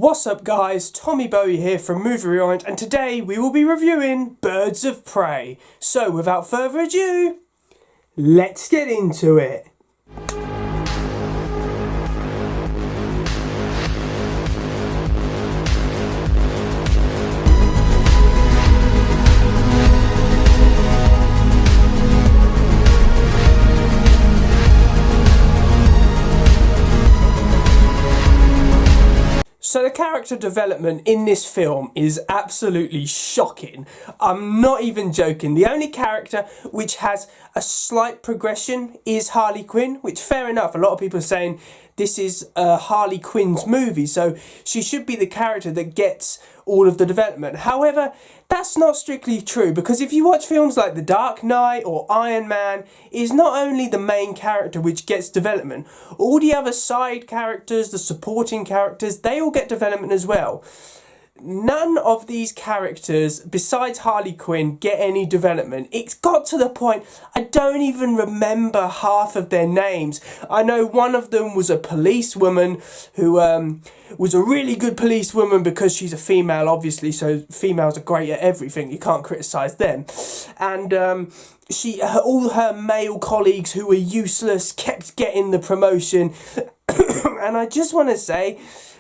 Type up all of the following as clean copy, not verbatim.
What's up guys, Tommy Bowie here from Movie Rewind, and today we will be reviewing Birds of Prey. So without further ado, let's get into it. So the character development in this film is absolutely shocking. I'm not even joking. The only character which has a slight progression is Harley Quinn, which fair enough. A lot of people are saying this is Harley Quinn's movie, so she should be the character that gets all of the development. However, that's not strictly true, because if you watch films like The Dark Knight or Iron Man, it is not only the main character which gets development. All the other side characters, the supporting characters, they all get development as well. None of these characters, besides Harley Quinn, get any development. It's got to the point I don't even remember half of their names. I know one of them was a policewoman who was a really good policewoman because she's a female, obviously, so females are great at everything. You can't criticise them. And all her male colleagues who were useless kept getting the promotion. And I just want to say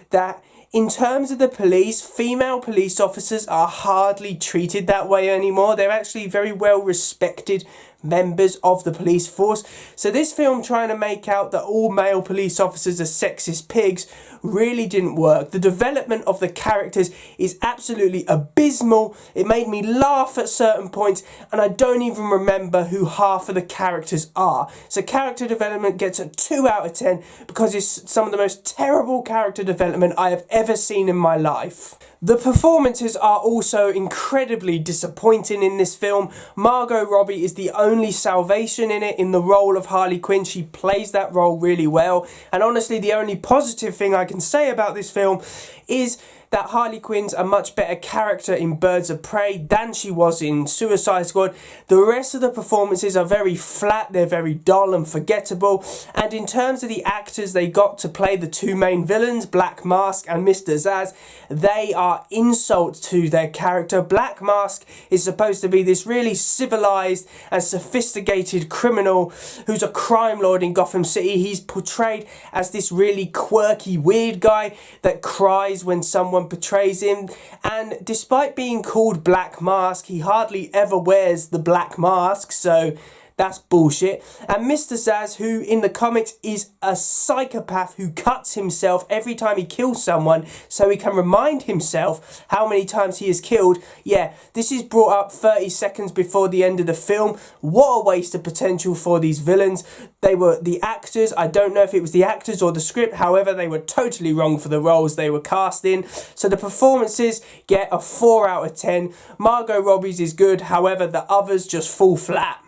that in terms of the police, female police officers are hardly treated that way anymore. They're actually very well respected members of the police force. So this film trying to make out that all male police officers are sexist pigs really didn't work. The development of the characters is absolutely abysmal. It made me laugh at certain points, and I don't even remember who half of the characters are. So character development gets a 2 out of 10 because it's some of the most terrible character development I have ever seen in my life. The performances are also incredibly disappointing in this film. Margot Robbie is the only salvation in it in the role of Harley Quinn. She plays that role really well. And honestly, the only positive thing I can say about this film is that Harley Quinn's a much better character in Birds of Prey than she was in Suicide Squad. The rest of the performances are very flat, they're very dull and forgettable. And in terms of the actors they got to play the two main villains, Black Mask and Mr. Zsasz, they are insults to their character. Black Mask is supposed to be this really civilized and sophisticated criminal who's a crime lord in Gotham City. He's portrayed as this really quirky, weird guy that cries when someone betrays him, and despite being called Black Mask, he hardly ever wears the black mask, so that's bullshit. And Mr. Zsasz, who in the comics is a psychopath who cuts himself every time he kills someone so he can remind himself how many times he has killed. Yeah, this is brought up 30 seconds before the end of the film. What a waste of potential for these villains. They were the actors. I don't know if it was the actors or the script. However, they were totally wrong for the roles they were cast in. So the performances get a 4 out of 10. Margot Robbie's is good. However, the others just fall flat.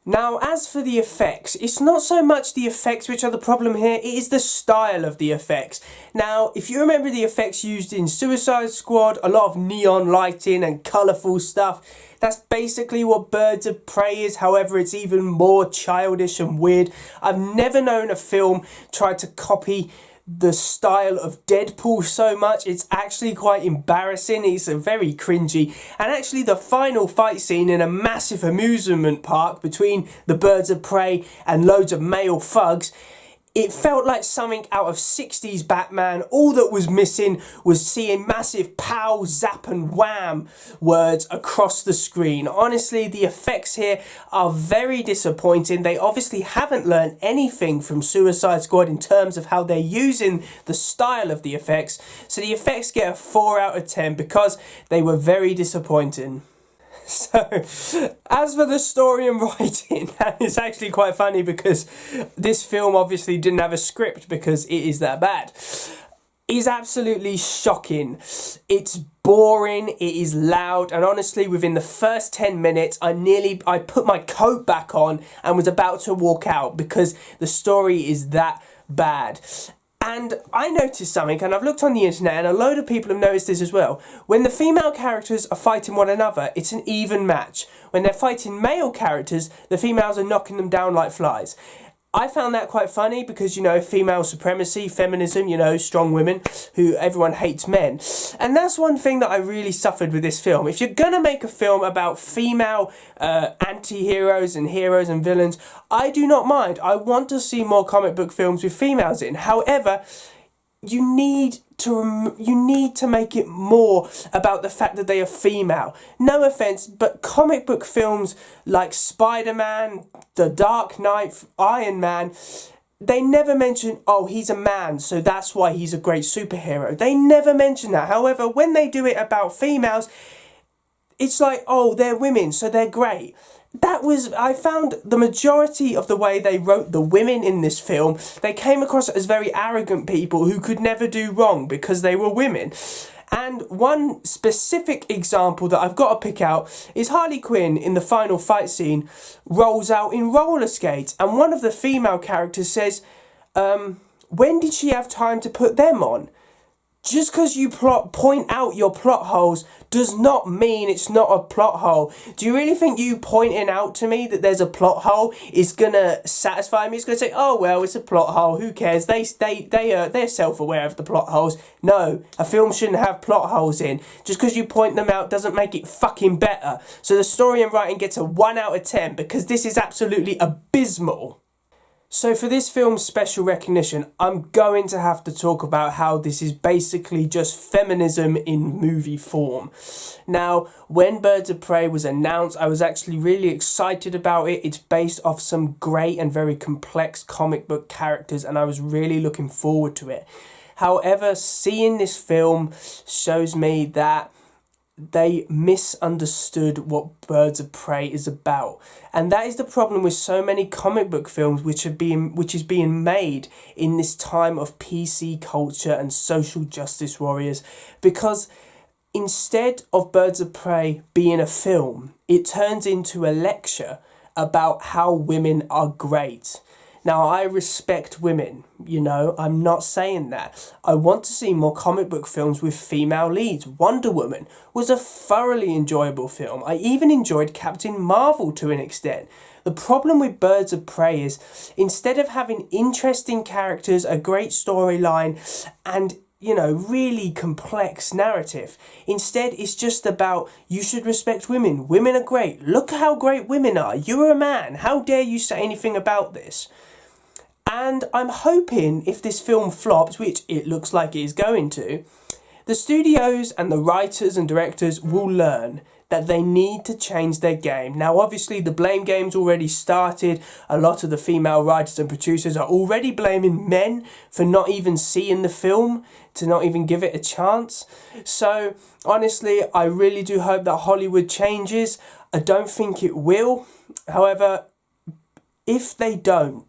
Now, as for the effects, it's not so much the effects which are the problem here, it is the style of the effects. Now, if you remember the effects used in Suicide Squad, a lot of neon lighting and colourful stuff, that's basically what Birds of Prey is. However, it's even more childish and weird. I've never known a film try to copy the style of Deadpool so much. It's actually quite embarrassing. It's very cringy. And actually the final fight scene in a massive amusement park between the Birds of Prey and loads of male thugs, it felt like something out of 60s Batman. All that was missing was seeing massive pow, zap and wham words across the screen. Honestly, the effects here are very disappointing. They obviously haven't learned anything from Suicide Squad in terms of how they're using the style of the effects. So the effects get a 4 out of 10 because they were very disappointing. So, as for the story and writing, it's actually quite funny because this film obviously didn't have a script because it is that bad. It's absolutely shocking. It's boring, it is loud, and honestly within the first 10 minutes I put my coat back on and was about to walk out because the story is that bad. And I noticed something, and I've looked on the internet, and a load of people have noticed this as well. When the female characters are fighting one another, it's an even match. When they're fighting male characters, the females are knocking them down like flies. I found that quite funny because, you know, female supremacy, feminism, you know, strong women who everyone hates men. And that's one thing that I really suffered with this film. If you're going to make a film about female anti-heroes and heroes and villains, I do not mind. I want to see more comic book films with females in. However, you need to make it more about the fact that they are female. No offense, but comic book films like Spider-Man, The Dark Knight, Iron Man, they never mention, oh, he's a man, so that's why he's a great superhero. They never mention that. However, when they do it about females, it's like, oh, they're women, so they're great. I found the majority of the way they wrote the women in this film, they came across as very arrogant people who could never do wrong because they were women. And one specific example that I've got to pick out is Harley Quinn in the final fight scene rolls out in roller skates, and one of the female characters says, when did she have time to put them on? Just because you point out your plot holes does not mean it's not a plot hole. Do you really think you pointing out to me that there's a plot hole is going to satisfy me? It's going to say, oh, well, it's a plot hole. Who cares? They're self-aware of the plot holes. No, a film shouldn't have plot holes in. Just because you point them out doesn't make it fucking better. So the story and writing gets a 1 out of 10 because this is absolutely abysmal. So for this film's special recognition, I'm going to have to talk about how this is basically just feminism in movie form. Now, when Birds of Prey was announced, I was actually really excited about it. It's based off some great and very complex comic book characters, and I was really looking forward to it. However, seeing this film shows me that they misunderstood what Birds of Prey is about. And that is the problem with so many comic book films which is being made in this time of PC culture and social justice warriors, because instead of Birds of Prey being a film, it turns into a lecture about how women are great. Now, I respect women, you know, I'm not saying that. I want to see more comic book films with female leads. Wonder Woman was a thoroughly enjoyable film. I even enjoyed Captain Marvel to an extent. The problem with Birds of Prey is, instead of having interesting characters, a great storyline, and you know, really complex narrative. Instead, it's just about, you should respect women. Women are great. Look how great women are. You're a man. How dare you say anything about this? And I'm hoping if this film flops, which it looks like it is going to, the studios and the writers and directors will learn that they need to change their game. Now, obviously, the blame game's already started. A lot of the female writers and producers are already blaming men for not even seeing the film, to not even give it a chance. So, honestly, I really do hope that Hollywood changes. I don't think it will. However, if they don't,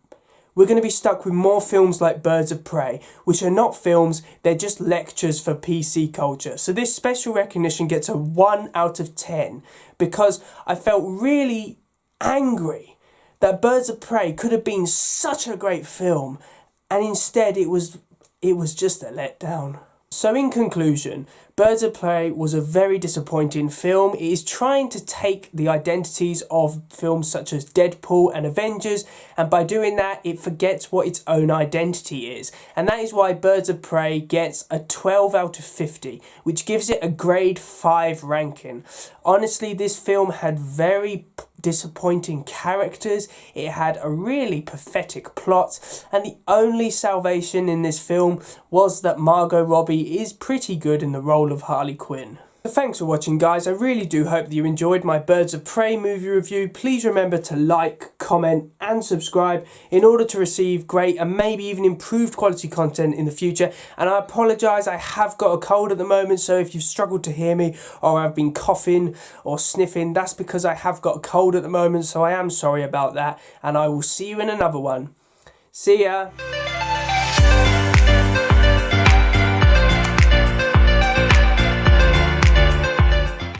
we're going to be stuck with more films like Birds of Prey, which are not films, they're just lectures for PC culture. So this special recognition gets a 1 out of 10 because I felt really angry that Birds of Prey could have been such a great film, and instead it was just a letdown. So in conclusion, Birds of Prey was a very disappointing film. It is trying to take the identities of films such as Deadpool and Avengers, and by doing that, it forgets what its own identity is. And that is why Birds of Prey gets a 12 out of 50, which gives it a grade 5 ranking. Honestly, this film had very disappointing characters, it had a really pathetic plot, and the only salvation in this film was that Margot Robbie is pretty good in the role of Harley Quinn. So thanks for watching, guys. I really do hope that you enjoyed my Birds of Prey movie review. Please remember to like, comment and subscribe in order to receive great and maybe even improved quality content in the future. And I apologise, I have got a cold at the moment, so if you've struggled to hear me or I've been coughing or sniffing, that's because I have got a cold at the moment, so I am sorry about that, and I will see you in another one. See ya!